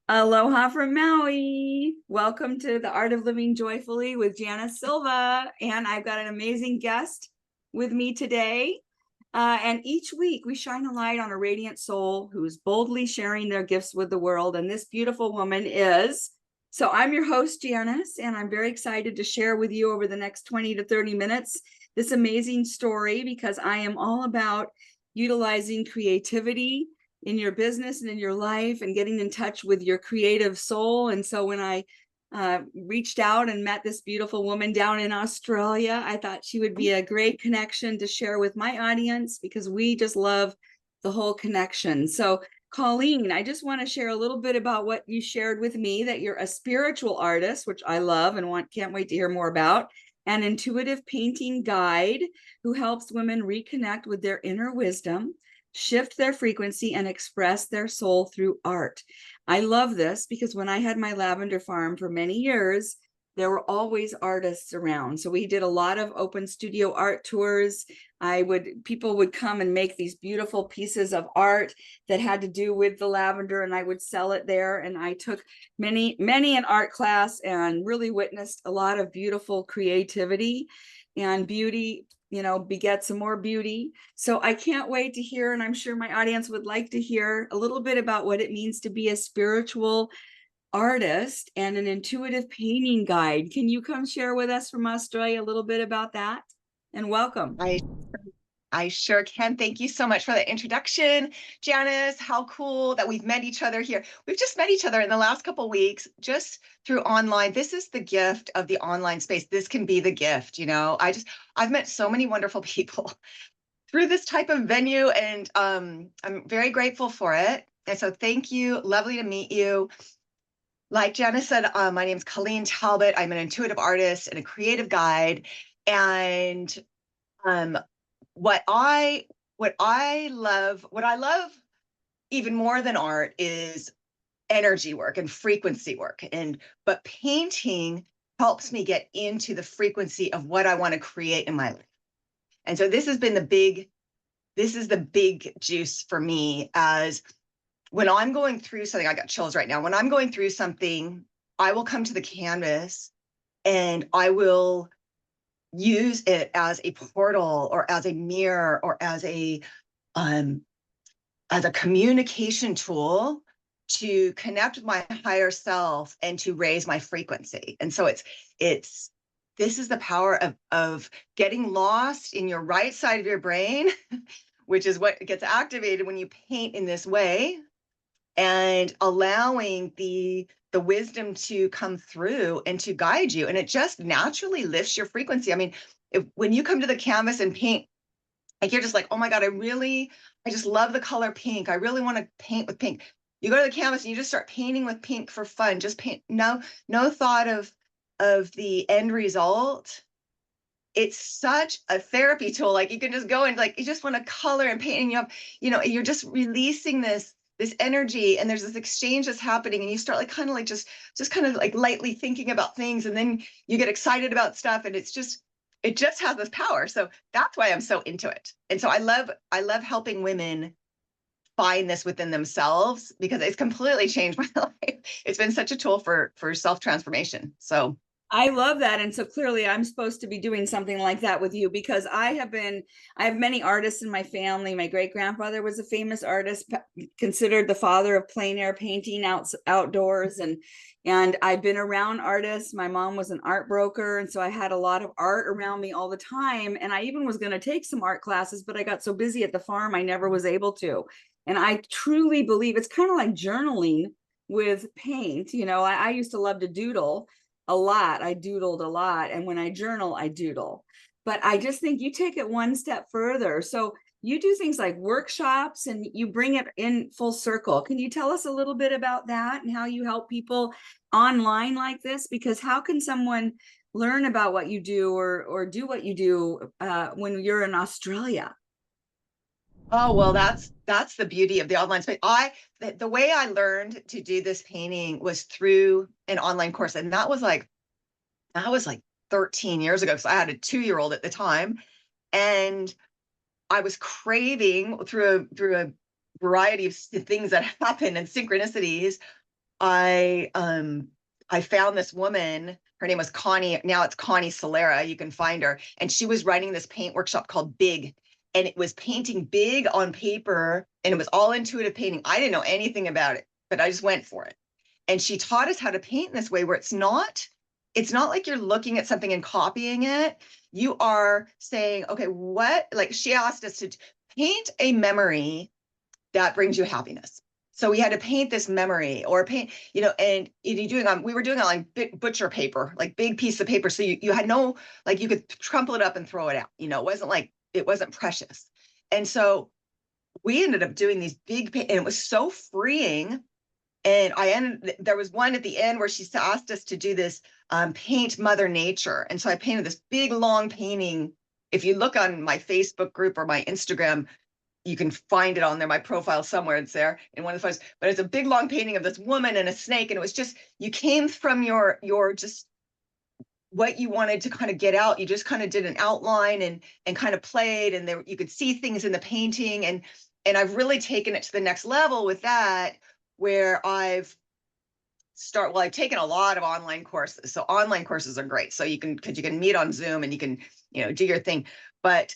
Aloha from Maui. Welcome to the Art of Living Joyfully with Janice Silva. And I've got an amazing guest with me today. And each week we shine a light on a radiant soul who's boldly sharing their gifts with the world. And this beautiful woman is. So I'm your host, Janice, and I'm very excited to share with you over the next 20 to 30 minutes this amazing story because I am all about utilizing creativity in your business and in your life and getting in touch with your creative soul. And so when I reached out and met this beautiful woman down in Australia, I thought she would be a great connection to share with my audience because we just love the whole connection. So Colleen, I just want to share a little bit about what you shared with me, that you're a spiritual artist, which I love and can't wait to hear more about, an intuitive painting guide who helps women reconnect with their inner wisdom, shift their frequency, and express their soul through art. I love this because when I had my lavender farm for many years, there were always artists around. So we did a lot of open studio art tours. People would come and make these beautiful pieces of art that had to do with the lavender, and I would sell it there. And I took many an art class and really witnessed a lot of beautiful creativity and beauty, begets some more beauty. So I can't wait to hear, and I'm sure my audience would like to hear a little bit about what it means to be a spiritual artist and an intuitive painting guide. Can you come share with us from Australia a little bit about that? And welcome. I sure can. Thank you so much for the introduction, Janice. How cool that we've met each other here. We've just met each other in the last couple of weeks, just through online. This is the gift of the online space. This can be the gift, I've met so many wonderful people through this type of venue, and I'm very grateful for it. And so thank you. Lovely to meet you. Like Janice said, my name is Colleen Talbot. I'm an intuitive artist and a creative guide. And what I love even more than art is energy work and frequency work. But painting helps me get into the frequency of what I want to create in my life. And so this is the big juice for me, as when I'm going through something. I got chills right now. When I'm going through something, I will come to the canvas and I will use it as a portal or as a mirror or as a communication tool to connect with my higher self and to raise my frequency. And so this is the power of getting lost in your right side of your brain, which is what gets activated when you paint in this way, and allowing the wisdom to come through and to guide you. And it just naturally lifts your frequency. I mean, when you come to the canvas and paint, like, you're just like, oh my God, I just love the color pink. I really want to paint with pink. You go to the canvas and you just start painting with pink for fun. Just paint, no thought of the end result. It's such a therapy tool. Like, you can just go and, like, you just want to color and paint, and you're just releasing this energy, and there's this exchange that's happening, and you start like kind of like just kind of like lightly thinking about things, and then you get excited about stuff, and it just has this power. So that's why I'm so into it. And so I love helping women find this within themselves, because it's completely changed my life. It's been such a tool for self-transformation. So I love that. And so clearly I'm supposed to be doing something like that with you, because I have many artists in my family. My great grandfather was a famous artist, considered the father of plein air painting outdoors. And I've been around artists. My mom was an art broker. And so I had a lot of art around me all the time. And I even was going to take some art classes, but I got so busy at the farm, I never was able to. And I truly believe it's kind of like journaling with paint. I used to love to doodle a lot. I doodled a lot. And when I journal, I doodle. But I just think you take it one step further. So you do things like workshops and you bring it in full circle. Can you tell us a little bit about that and how you help people online like this? Because how can someone learn about what you do or do what you do when you're in Australia? oh, well, that's the beauty of the online space. The way I learned to do this painting was through an online course, and that was like 13 years ago, because I had a 2-year-old at the time, and I was craving through a variety of things that happen and synchronicities. I found this woman. Her name was Connie. Now it's Connie Solera. You can find her. And she was running this paint workshop called Big. And it was painting big on paper. And it was all intuitive painting. I didn't know anything about it, but I just went for it. And she taught us how to paint in this way where it's not like you're looking at something and copying it. You are saying, okay, what, like she asked us to paint a memory that brings you happiness. So we had to paint this memory or paint, and we were doing it on big butcher paper, like big piece of paper. So you had no, like you could crumple it up and throw it out. It wasn't precious. And so we ended up doing these and it was so freeing. And there was one at the end where she asked us to do this paint Mother Nature. And so I painted this big, long painting. If you look on my Facebook group or my Instagram, you can find it on there. My profile somewhere, it's there in one of the photos, but it's a big long painting of this woman and a snake. And it was just, you came from your just what you wanted to kind of get out. You just kind of did an outline and kind of played, and there you could see things in the painting. And I've really taken it to the next level with that, where I've taken a lot of online courses. So online courses are great. So because you can meet on Zoom and you can, do your thing. But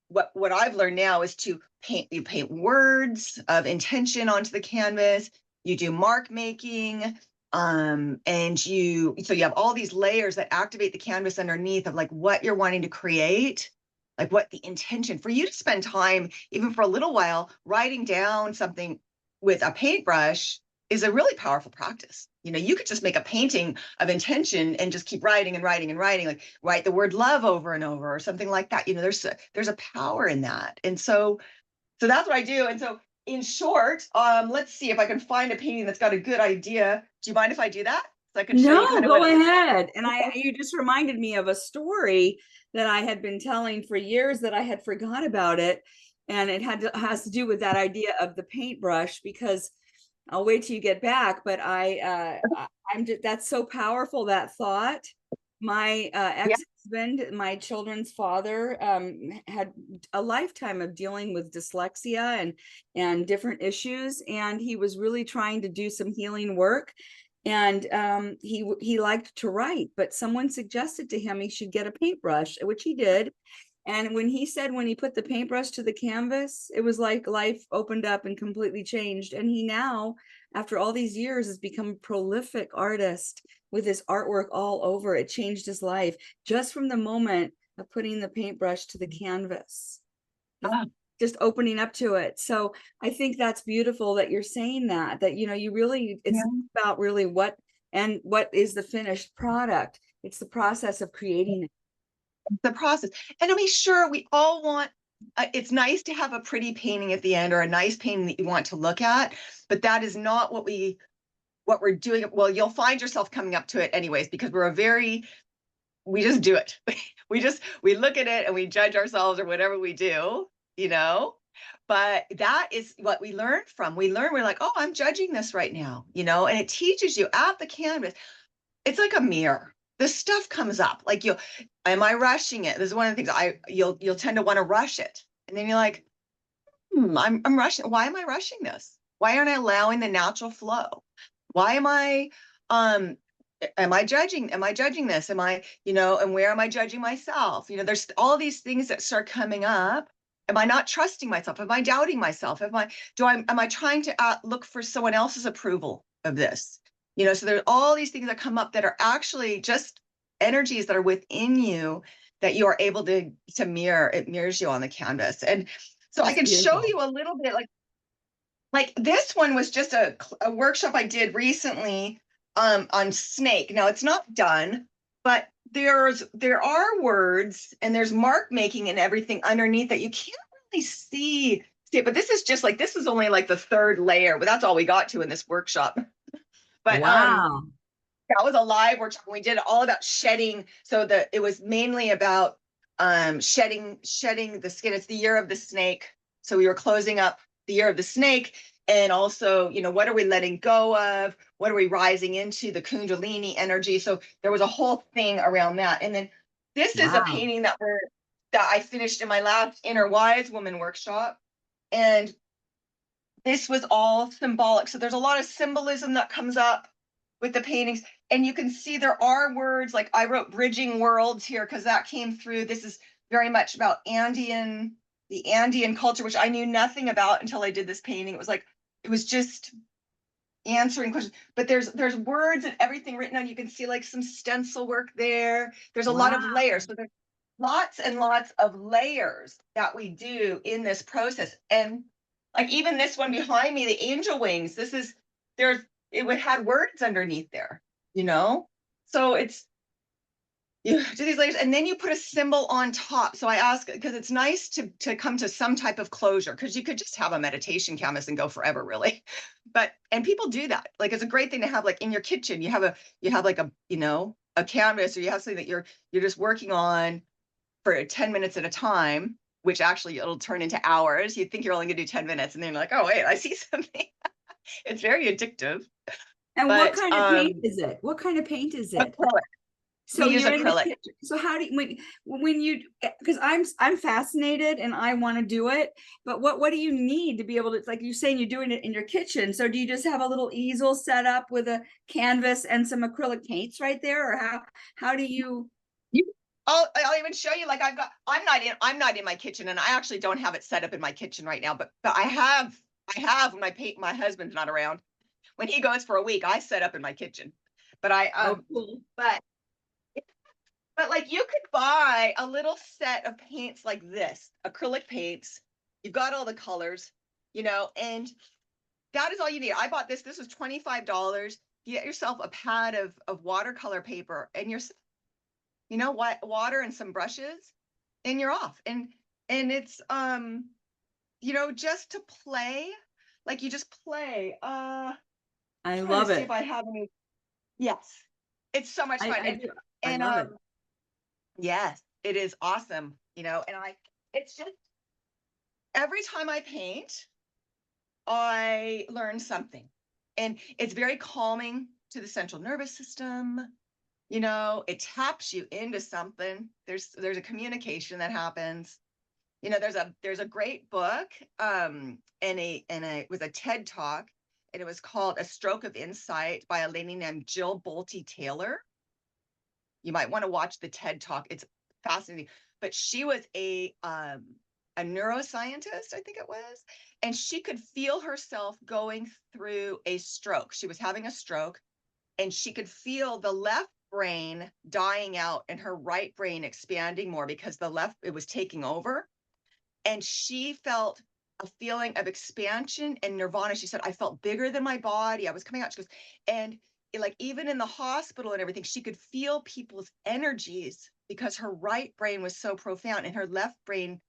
what I've learned now is to paint. You paint words of intention onto the canvas. You do mark making, and you have all these layers that activate the canvas underneath of like what you're wanting to create, like what the intention for you to spend time, even for a little while, writing down something with a paintbrush is a really powerful practice. You could just make a painting of intention and just keep writing and writing and writing, like write the word love over and over or something like that. There's a power in that. And so that's what I do. And so in short, let's see if I can find a painting that's got a good idea. Do you mind if I do that? So I can show you kind of go what ahead. And you just reminded me of a story that I had been telling for years that I had forgot about it. And it has to do with that idea of the paintbrush, because I'll wait till you get back, but I'm just, that's so powerful, that thought. My Yeah. ex-husband, my children's father, had a lifetime of dealing with dyslexia and different issues, and he was really trying to do some healing work. And he liked to write, but someone suggested to him he should get a paintbrush, which he did. And when he put the paintbrush to the canvas, it was like life opened up and completely changed. And he now, after all these years, has become a prolific artist with his artwork all over. It changed his life just from the moment of putting the paintbrush to the canvas, just opening up to it. So I think that's beautiful that you're saying that, you really, it's about really what is the finished product. It's the process of creating it. The process. And I mean, sure, we all want, it's nice to have a pretty painting at the end or a nice painting that you want to look at, but that is not what we're doing. Well, you'll find yourself coming up to it anyways, because we just do it. We look at it and we judge ourselves or whatever we do, but that is what we learn from. We're like, oh, I'm judging this right now, and it teaches you at the canvas. It's like a mirror. This stuff comes up. Like am I rushing it? This is one of the things you'll tend to want to rush it. And then you're like, I'm rushing. Why am I rushing this? Why aren't I allowing the natural flow? Why am I judging? Am I judging this? Am I, and where am I judging myself? There's all these things that start coming up. Am I not trusting myself? Am I doubting myself? Am I trying to look for someone else's approval of this? So there's all these things that come up that are actually just energies that are within you that you are able to mirror. It mirrors you on the canvas. And so I can show you a little bit, like this one was just a workshop I did recently on snake. Now it's not done, but there are words and there's mark making and everything underneath that you can't really see it. But this is only like the third layer, but that's all we got to in this workshop. But wow. That was a live workshop. We did all about shedding. So it was mainly about shedding the skin. It's the year of the snake. So we were closing up the year of the snake. And also, what are we letting go of? What are we rising into? The Kundalini energy. So there was a whole thing around that. And then this is a painting that I finished in my last Inner Wise Woman workshop. And this was all symbolic. So there's a lot of symbolism that comes up with the paintings. And you can see there are words, like I wrote bridging worlds here because that came through. This is very much about the Andean culture, which I knew nothing about until I did this painting. It was just answering questions, but there's words and everything written on. You can see like some stencil work there. There's a lot of Wow. layers. So there's lots and lots of layers that we do in this process. And like even this one behind me, the angel wings, it would had words underneath there, you know? So it's, you do these layers and then you put a symbol on top. So I ask, because it's nice to come to some type of closure, because you could just have a meditation canvas and go forever, really. And people do that. Like it's a great thing to have, like in your kitchen, you have like a, a canvas, or you have something that you're just working on for 10 minutes at a time, which actually it'll turn into hours. You think you're only gonna do 10 minutes, and then you're like, oh wait, I see something. It's very addictive. And what But kind of paint is it? What kind of paint is it? acrylic. We So use you're in the acrylic. kitchen. So how do you, when you, because I'm fascinated and I want to do it, but what do you need to be able to, like you're saying, you're doing it in your kitchen. So do you just have a little easel set up with a canvas and some acrylic paints right there, or how do you? I'll even show you. Like I'm not in my kitchen, and I actually don't have it set up in my kitchen right now. But I have when my husband's not around. When he goes for a week, I set up in my kitchen. But Oh, cool. but like you could buy a little set of paints like this, acrylic paints. You've got all the colors, and that is all you need. I bought this. This was $25. You get yourself a pad of watercolor paper and what, water and some brushes, and you're off. And it's just to play, like you just play. I Trying to love see it. if I have any. Yes, it's so much fun. I And do. I and love it. yes, it is awesome. And it's just every time I paint, I learn something, and it's very calming to the central nervous system. It taps you into something. There's a communication that happens. There's a great book, and it was a TED talk, and it was called A Stroke of Insight by a lady named Jill Bolte Taylor. You might want to watch the TED talk. It's fascinating. But she was a neuroscientist, I think it was, and she could feel herself going through a stroke. She was having a stroke, and she could feel the left brain dying out and her right brain expanding more because it was taking over. And she felt a feeling of expansion and nirvana. She said, I felt bigger than my body. I was coming out. She goes, and like even in the hospital and everything, she could feel people's energies because her right brain was so profound, and her left brain,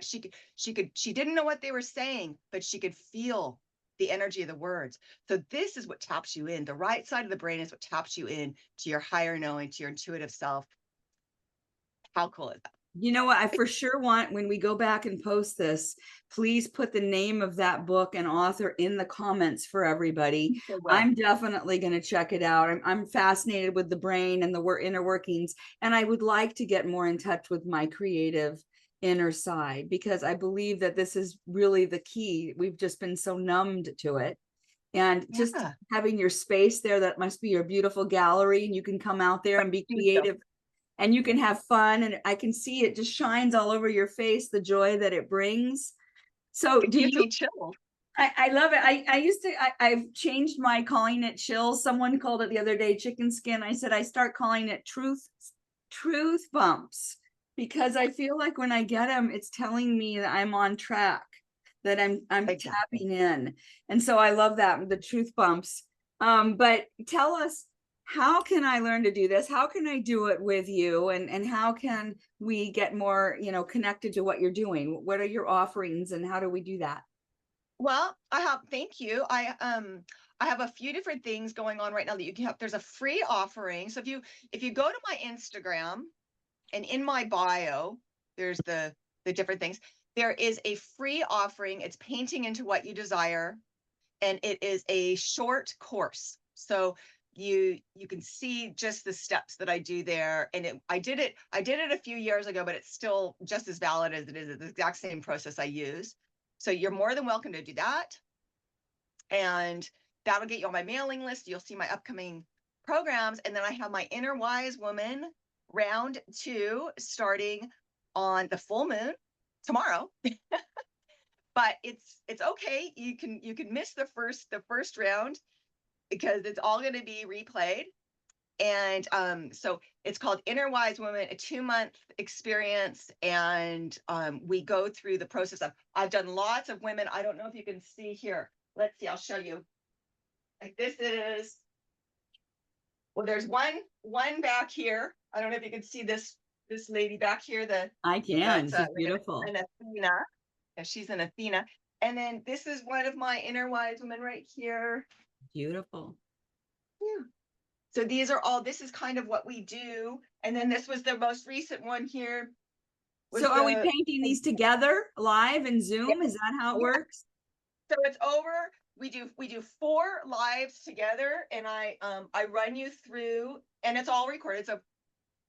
she didn't know what they were saying, but she could feel the energy of the words. So this is what taps you in. The right side of the brain is what taps you in to your higher knowing, to your intuitive self. How cool is that? You know what? I for sure want, when we go back and post this, please put the name of that book and author in the comments for everybody. I'm definitely going to check it out. I'm fascinated with the brain and the inner workings, and I would like to get more in touch with my creative inner side, because I believe that this is really the key. We've just been so numbed to it. And just having your space there, that must be your beautiful gallery, and you can come out there and be creative. And you can have fun, and I can see it just shines all over your face, the joy that it brings. So it gives me chills. I love it. I've changed my calling it chills. Someone called it the other day chicken skin. I said I start calling it truth bumps, because I feel like when I get them, it's telling me that I'm on track, that I'm Exactly. tapping in. And so I love that, the truth bumps. But tell us, how can I learn to do this? How can I do it with you? And how can we get more, connected to what you're doing? What are your offerings, and how do we do that? Well, thank you. I have a few different things going on right now that you can have. There's a free offering. So if you go to my Instagram, and in my bio, there's the different things. There is a free offering. It's Painting into What You Desire, and it is a short course. So you can see just the steps that I do there. And I did it a few years ago, but it's still just as valid as it is. It's the exact same process I use. So you're more than welcome to do that. and that'll get you on my mailing list. You'll see my upcoming programs. And then I have my Inner Wise Woman round 2 starting on the full moon tomorrow. But it's okay. You can miss the first round because it's all going to be replayed. And so it's called Inner Wise Woman, a 2-month experience. And we go through the process of, I've done lots of women. I don't know if you can see here. Let's see, I'll show you. Like this is, well, there's one back here. I don't know if you can see this lady back here. I can. She's like beautiful. an Athena. Yeah, she's an Athena. And then this is one of my Inner Wise Women right here. Beautiful. Yeah. So these are all, this is kind of what we do. And then this was the most recent one here. So are we painting these together live in Zoom? Yeah. Is that how it works? So it's over. We do 4 lives together, and I run you through, and it's all recorded. So,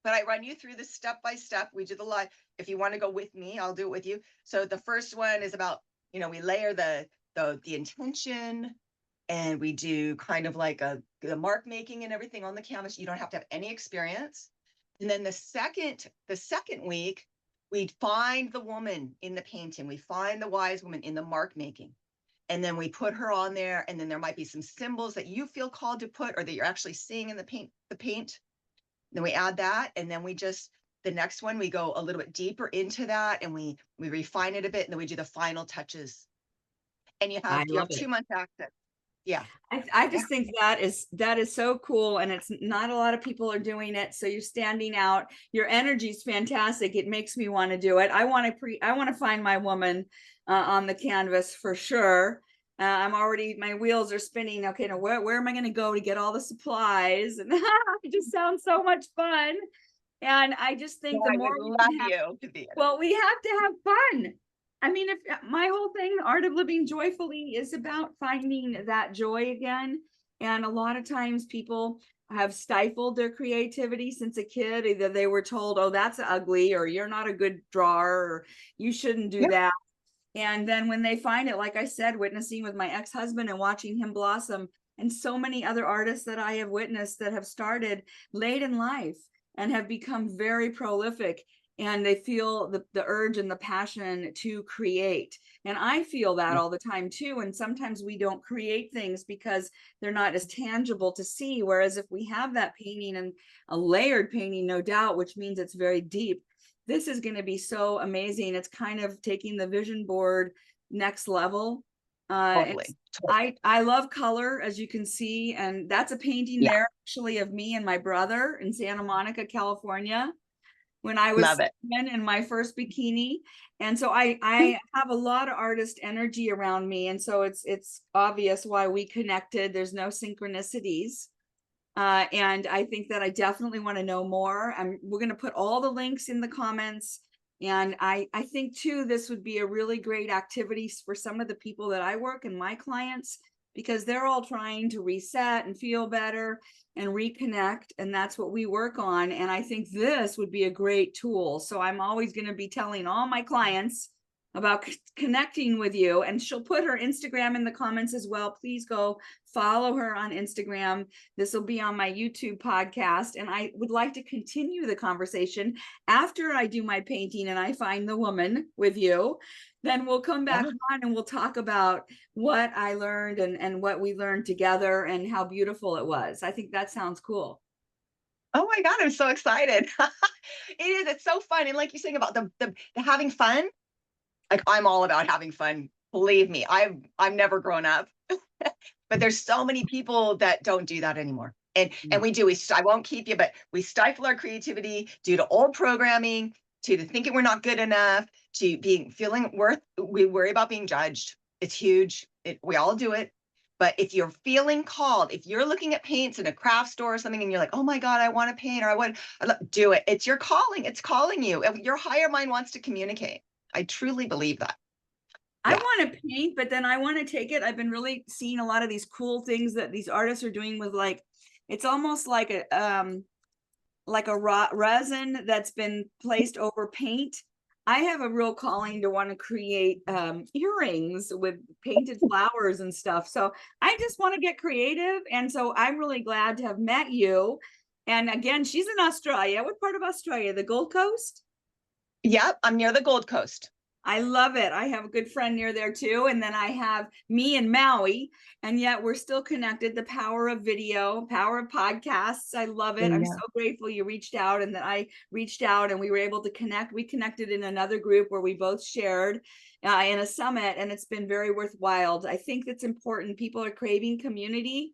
but I run you through the step by step. We do the live. If you want to go with me, I'll do it with you. So the first one is about, we layer the intention, and we do kind of like the mark making and everything on the canvas. You don't have to have any experience. And then the second week, we find the woman in the painting. We find the wise woman in the mark making. And then we put her on there, and then there might be some symbols that you feel called to put, or that you're actually seeing in the paint. Then we add that, and then the next one, we go a little bit deeper into that, and we refine it a bit, and then we do the final touches. And you have 2 months access. Yeah. I just think that is so cool, and it's not a lot of people are doing it. So you're standing out. Your energy is fantastic. It makes me want to do it. I want to find my woman on the canvas for sure. I'm already, my wheels are spinning. Okay, now where am I going to go to get all the supplies? And it just sounds so much fun. And I just think the more we have to have fun. I mean, if my whole thing, Art of Living Joyfully, is about finding that joy again. And a lot of times people have stifled their creativity since a kid. Either they were told, oh, that's ugly, or you're not a good drawer, or you shouldn't do that. And then when they find it, like I said, witnessing with my ex-husband and watching him blossom, and so many other artists that I have witnessed that have started late in life and have become very prolific, and they feel the urge and the passion to create. And I feel that all the time too. And sometimes we don't create things because they're not as tangible to see. Whereas if we have that painting, and a layered painting, no doubt, which means it's very deep, this is going to be so amazing. It's kind of taking the vision board next level. Totally. I love color, as you can see. And that's a painting there actually of me and my brother in Santa Monica, California, when I was in my first bikini. And so I have a lot of artist energy around me. And so it's obvious why we connected. There's no synchronicities. And I think that I definitely want to know more. We're going to put all the links in the comments. And I think too, this would be a really great activity for some of the people that I work and my clients, because they're all trying to reset and feel better and reconnect. And that's what we work on. And I think this would be a great tool. So I'm always going to be telling all my clients about connecting with you. And she'll put her Instagram in the comments as well. Please go follow her on Instagram. This will be on my YouTube podcast. And I would like to continue the conversation after I do my painting and I find the woman with you. Then we'll come back on and we'll talk about what I learned and what we learned together and how beautiful it was. I think that sounds cool. Oh my God, I'm so excited. It is. It's so fun. And like you're saying about the having fun, like I'm all about having fun. Believe me, I've never grown up, but there's so many people that don't do that anymore. And we do. I won't keep you, but we stifle our creativity due to old programming, to thinking we're not good enough, to feeling worth. We worry about being judged. It's huge. We all do it. But if you're feeling called, if you're looking at paints in a craft store or something, and you're like, oh my God, I want to paint, or I want to do it. It's your calling. It's calling you. Your higher mind wants to communicate. I truly believe that. I want to paint, but then I want to take it. I've been really seeing a lot of these cool things that these artists are doing with, like, it's almost like a resin that's been placed over paint. I have a real calling to want to create earrings with painted flowers and stuff. So I just want to get creative. And so I'm really glad to have met you. And again, she's in Australia. What part of Australia? The Gold Coast? Yep, I'm near the Gold Coast. I love it. I have a good friend near there too. And then I have me in Maui, and yet we're still connected. The power of video, power of podcasts. I love it. I'm so Yeah. grateful you reached out and that I reached out and we were able to connect. We connected in another group where we both shared in a summit, and it's been very worthwhile. I think that's important. People are craving community,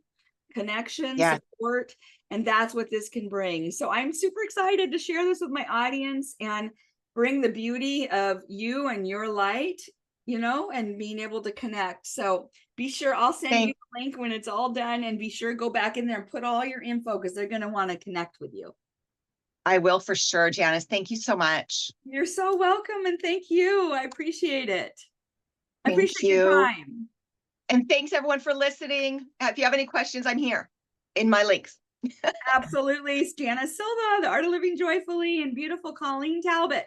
connection, Yeah. support, and that's what this can bring. So I'm super excited to share this with my audience and bring the beauty of you and your light, and being able to connect. So be sure, I'll send you a link when it's all done, and be sure go back in there and put all your info because they're going to want to connect with you. I will for sure, Janice. Thank you so much. You're so welcome, and thank you. I appreciate it. I Thank appreciate you. your time. And thanks everyone for listening. If you have any questions, I'm here in my links. Absolutely. Janice Silva, The Art of Living Joyfully, and beautiful Colleen Talbot.